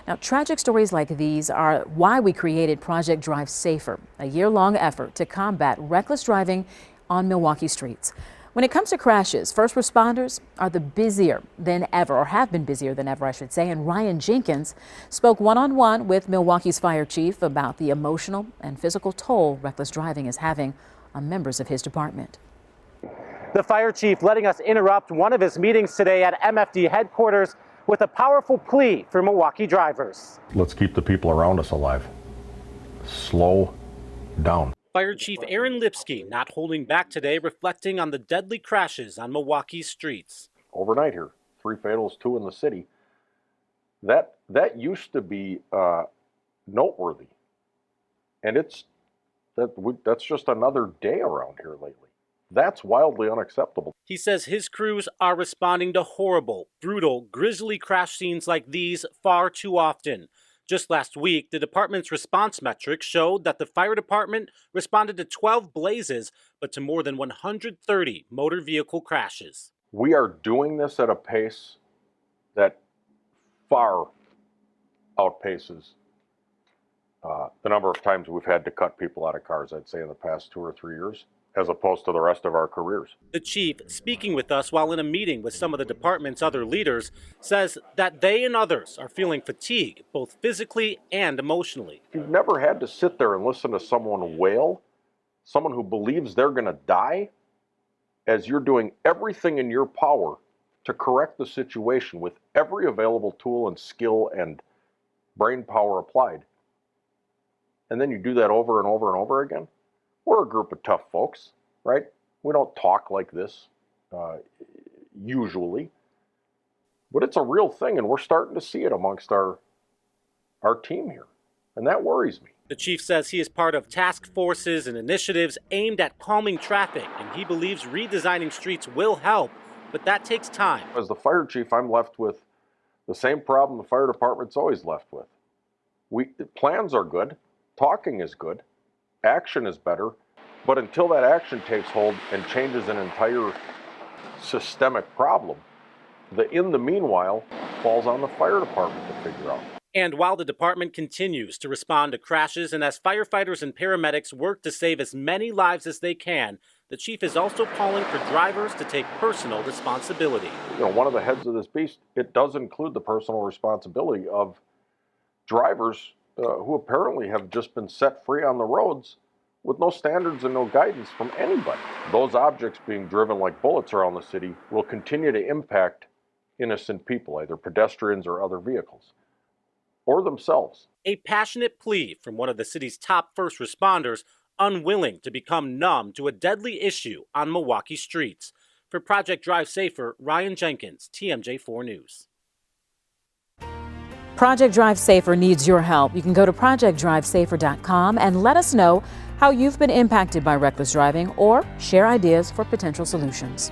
Now, tragic stories like these are why we created Project Drive Safer, a year-long effort to combat reckless driving on Milwaukee streets. When it comes to crashes, first responders are busier than ever, or have been busier than ever, I should say. And Ryan Jenkins spoke one-on-one with Milwaukee's fire chief about the emotional and physical toll reckless driving is having on members of his department. The fire chief letting us interrupt one of his meetings today at MFD headquarters with a powerful plea for Milwaukee drivers. Let's keep the people around us alive. Slow down. Fire Chief Aaron Lipsky not holding back today, reflecting on the deadly crashes on Milwaukee's streets. Overnight here, 3 fatals, 2 in the city. That used to be noteworthy, and that's just another day around here lately. That's wildly unacceptable. He says his crews are responding to horrible, brutal, grisly crash scenes like these far too often. Just last week, the department's response metrics showed that the fire department responded to 12 blazes, but to more than 130 motor vehicle crashes. We are doing this at a pace that far outpaces the number of times we've had to cut people out of cars, I'd say, in the past 2 or 3 years, as opposed to the rest of our careers. The chief, speaking with us while in a meeting with some of the department's other leaders, says that they and others are feeling fatigue, both physically and emotionally. If you've never had to sit there and listen to someone wail, someone who believes they're going to die, as you're doing everything in your power to correct the situation with every available tool and skill and brain power applied, and then you do that over and over and over again, we're a group of tough folks, right? We don't talk like this usually, but it's a real thing, and we're starting to see it amongst our team here, and that worries me. The chief says he is part of task forces and initiatives aimed at calming traffic, and he believes redesigning streets will help, but that takes time. As the fire chief, I'm left with the same problem the fire department's always left with. Plans are good, talking is good, action is better, but until that action takes hold and changes an entire systemic problem, in the meanwhile falls on the fire department to figure out. And while the department continues to respond to crashes and as firefighters and paramedics work to save as many lives as they can, the chief is also calling for drivers to take personal responsibility. One of the heads of this beast, it does include the personal responsibility of drivers who apparently have just been set free on the roads with no standards and no guidance from anybody. Those objects being driven like bullets around the city will continue to impact innocent people, either pedestrians or other vehicles, or themselves. A passionate plea from one of the city's top first responders, unwilling to become numb to a deadly issue on Milwaukee streets. For Project Drive Safer, Ryan Jenkins, TMJ4 News. Project Drive Safer needs your help. You can go to projectdrivesafer.com and let us know how you've been impacted by reckless driving or share ideas for potential solutions.